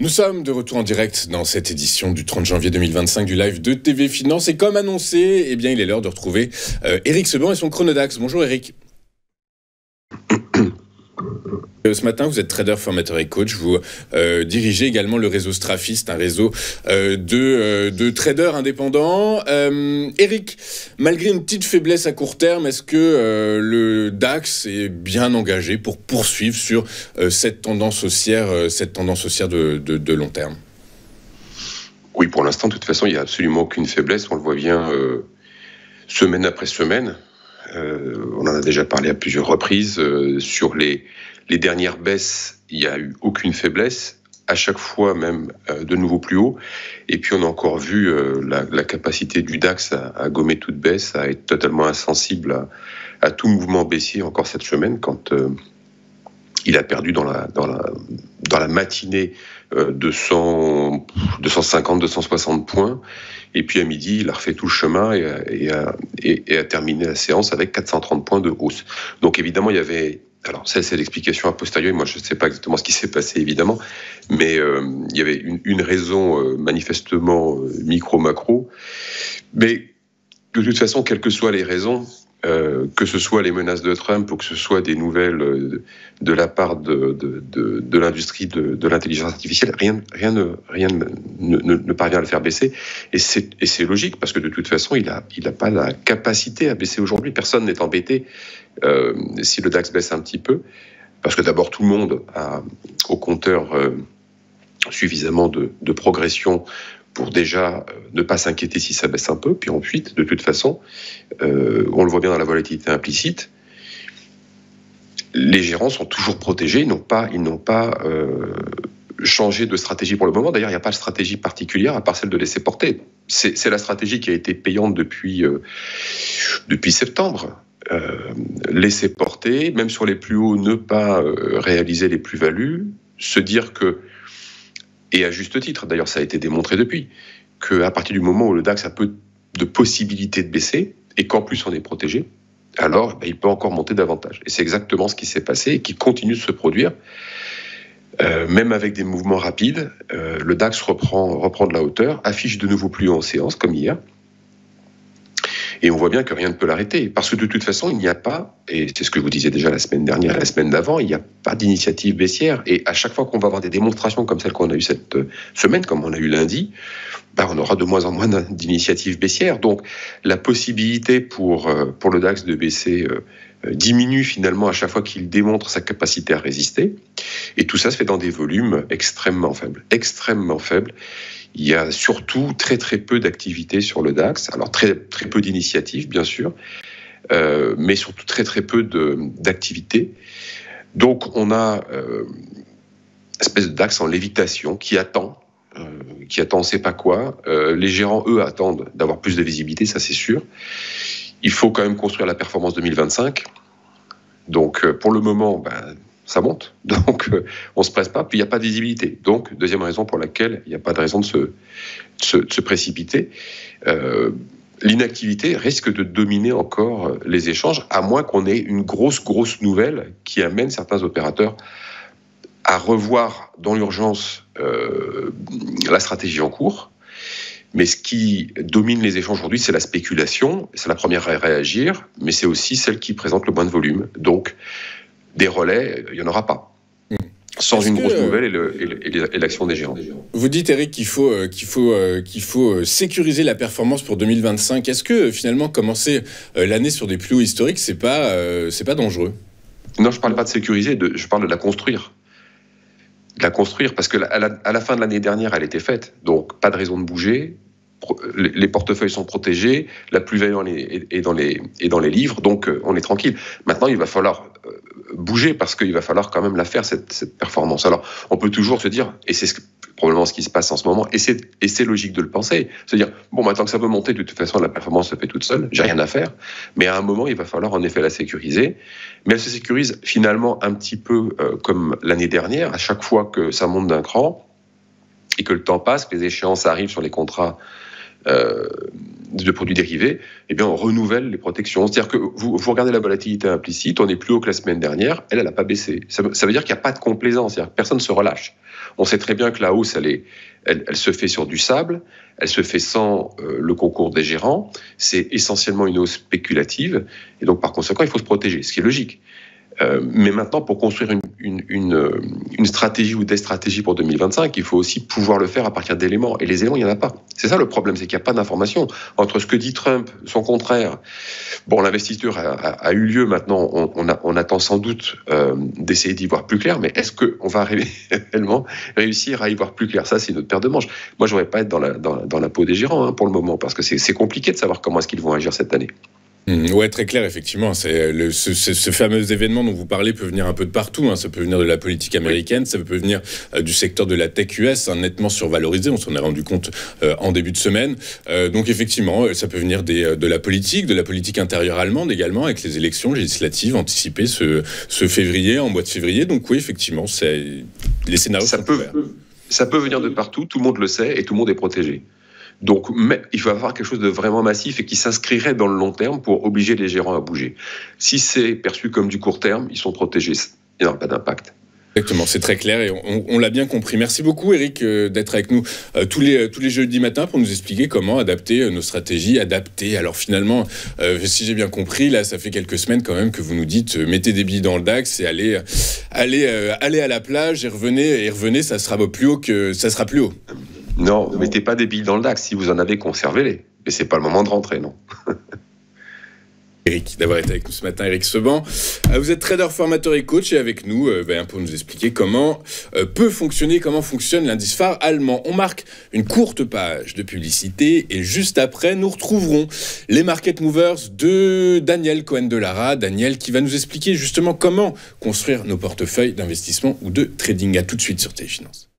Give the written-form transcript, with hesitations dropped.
Nous sommes de retour en direct dans cette édition du 30 janvier 2025 du live de TV Finance. Et comme annoncé, eh bien, il est l'heure de retrouver Éric Seban et son Chronodax. Bonjour Éric. Ce matin, vous êtes trader, formateur et coach. Vous dirigez également le réseau Straphist, un réseau de traders indépendants. Éric, malgré une petite faiblesse à court terme, est-ce que le DAX est bien engagé pour poursuivre sur cette tendance haussière de long terme? Oui, pour l'instant, de toute façon, il n'y a absolument aucune faiblesse. On le voit bien semaine après semaine. On en a déjà parlé à plusieurs reprises. Sur les dernières baisses, il n'y a eu aucune faiblesse, à chaque fois même de nouveau plus haut. Et puis on a encore vu la capacité du DAX à gommer toute baisse, à être totalement insensible à tout mouvement baissier encore cette semaine, quand il a perdu dans la matinée 250, 260 points. Et puis à midi, il a refait tout le chemin et a terminé la séance avec 430 points de hausse. Donc évidemment, il y avait... Alors ça, c'est l'explication a posteriori. Moi, je ne sais pas exactement ce qui s'est passé, évidemment. Mais il y avait une raison manifestement micro-macro. Mais de toute façon, quelles que soient les raisons, que ce soit les menaces de Trump ou que ce soit des nouvelles de la part de l'industrie de l'intelligence artificielle, rien ne parvient à le faire baisser. Et c'est logique, parce que de toute façon, il a pas la capacité à baisser aujourd'hui. Personne n'est embêté si le DAX baisse un petit peu, parce que d'abord, tout le monde a au compteur suffisamment de progression pour déjà ne pas s'inquiéter si ça baisse un peu. Puis ensuite, de toute façon, on le voit bien dans la volatilité implicite, les gérants sont toujours protégés, ils n'ont pas changé de stratégie pour le moment. D'ailleurs, il n'y a pas de stratégie particulière à part celle de laisser porter. C'est la stratégie qui a été payante depuis septembre. Laisser porter, même sur les plus hauts, ne pas réaliser les plus-values, se dire que, et à juste titre, d'ailleurs ça a été démontré depuis, qu'à partir du moment où le DAX a peu de possibilités de baisser, et qu'en plus on est protégé, alors il peut encore monter davantage. Et c'est exactement ce qui s'est passé et qui continue de se produire. Même avec des mouvements rapides, le DAX reprend de la hauteur, affiche de nouveau plus haut en séance, comme hier. Et on voit bien que rien ne peut l'arrêter. Parce que de toute façon, il n'y a pas, et c'est ce que je vous disais déjà la semaine dernière, la semaine d'avant, il n'y a pas d'initiative baissière. Et à chaque fois qu'on va avoir des démonstrations comme celle qu'on a eue cette semaine, comme on a eu lundi, on aura de moins en moins d'initiatives baissières. Donc la possibilité pour le DAX de baisser diminue finalement à chaque fois qu'il démontre sa capacité à résister. Et tout ça se fait dans des volumes extrêmement faibles. Extrêmement faibles. Il y a surtout très très peu d'activités sur le DAX. Alors très très peu d'initiatives bien sûr, mais surtout très très peu d'activités. Donc on a une espèce de DAX en lévitation qui attend on ne sait pas quoi. Les gérants, eux, attendent d'avoir plus de visibilité, ça c'est sûr. Il faut quand même construire la performance 2025. Donc pour le moment, ça monte, donc on ne se presse pas, puis il n'y a pas de visibilité. Donc, deuxième raison pour laquelle il n'y a pas de raison de se précipiter. L'inactivité risque de dominer encore les échanges, à moins qu'on ait une grosse nouvelle qui amène certains opérateurs à revoir dans l'urgence la stratégie en cours. Mais ce qui domine les échanges aujourd'hui, c'est la spéculation. C'est la première à réagir, mais c'est aussi celle qui présente le moins de volume. Donc, des relais, il n'y en aura pas. Sans une grosse nouvelle et l'action des géants. Vous dites, Éric, qu'il faut sécuriser la performance pour 2025. Est-ce que finalement commencer l'année sur des plus hauts historiques, c'est pas dangereux? Non, je ne parle pas de sécuriser, je parle de la construire. De la construire, parce qu'à la fin de l'année dernière, elle était faite. Donc, pas de raison de bouger. Les portefeuilles sont protégés, la plus-value est dans les livres, donc on est tranquille. Maintenant, il va falloir bouger, parce qu'il va falloir quand même la faire, cette performance. Alors, on peut toujours se dire, et c'est probablement ce qui se passe en ce moment, et c'est logique de le penser, se dire, maintenant que ça peut monter, de toute façon, la performance se fait toute seule, j'ai rien à faire, mais à un moment, il va falloir en effet la sécuriser, mais elle se sécurise finalement un petit peu comme l'année dernière, à chaque fois que ça monte d'un cran, et que le temps passe, que les échéances arrivent sur les contrats de produits dérivés, eh bien, on renouvelle les protections. C'est-à-dire que vous regardez la volatilité implicite, on est plus haut que la semaine dernière, elle n'a pas baissé. Ça veut dire qu'il n'y a pas de complaisance, c'est-à-dire que personne ne se relâche. On sait très bien que la hausse, elle se fait sur du sable, elle se fait sans le concours des gérants, c'est essentiellement une hausse spéculative, et donc par conséquent, il faut se protéger, ce qui est logique. Mais maintenant, pour construire une stratégie ou des stratégies pour 2025, il faut aussi pouvoir le faire à partir d'éléments. Et les éléments, il n'y en a pas. C'est ça le problème, c'est qu'il n'y a pas d'information. Entre ce que dit Trump, son contraire, bon, l'investiture a eu lieu maintenant, on attend sans doute d'essayer d'y voir plus clair, mais est-ce qu'on va réellement réussir à y voir plus clair? Ça, c'est notre paire de manches. Moi, je ne voudrais pas être dans la peau des gérants pour le moment, parce que c'est compliqué de savoir comment est-ce qu'ils vont agir cette année. Ouais, très clair, effectivement. Ce fameux événement dont vous parlez peut venir un peu de partout. Ça peut venir de la politique américaine, ça peut venir du secteur de la tech US, nettement survalorisé. On s'en est rendu compte en début de semaine. Donc effectivement, ça peut venir de la politique intérieure allemande également, avec les élections législatives anticipées ce février, en mois de février. Donc oui, effectivement, les scénarios sont ouverts. Ça peut venir de partout, tout le monde le sait et tout le monde est protégé. Donc, il faut avoir quelque chose de vraiment massif et qui s'inscrirait dans le long terme pour obliger les gérants à bouger. Si c'est perçu comme du court terme, ils sont protégés. Il n'y aura pas d'impact. Exactement, c'est très clair et on l'a bien compris. Merci beaucoup, Eric, d'être avec nous tous les jeudis matins pour nous expliquer comment adapter nos stratégies. Alors finalement, si j'ai bien compris, là, ça fait quelques semaines quand même que vous nous dites mettez des billes dans le DAX et allez à la plage et revenez, ça sera plus haut. Non, ne mettez pas des billes dans le DAX. Si vous en avez, conservez-les. Mais ce n'est pas le moment de rentrer, non. Eric, d'avoir été avec nous ce matin, Eric Seban. Vous êtes trader, formateur et coach et avec nous pour nous expliquer comment fonctionne l'indice phare allemand. On marque une courte page de publicité et juste après, nous retrouverons les Market Movers de Daniel Cohen de Lara. Daniel qui va nous expliquer justement comment construire nos portefeuilles d'investissement ou de trading. À tout de suite sur Téléfinance.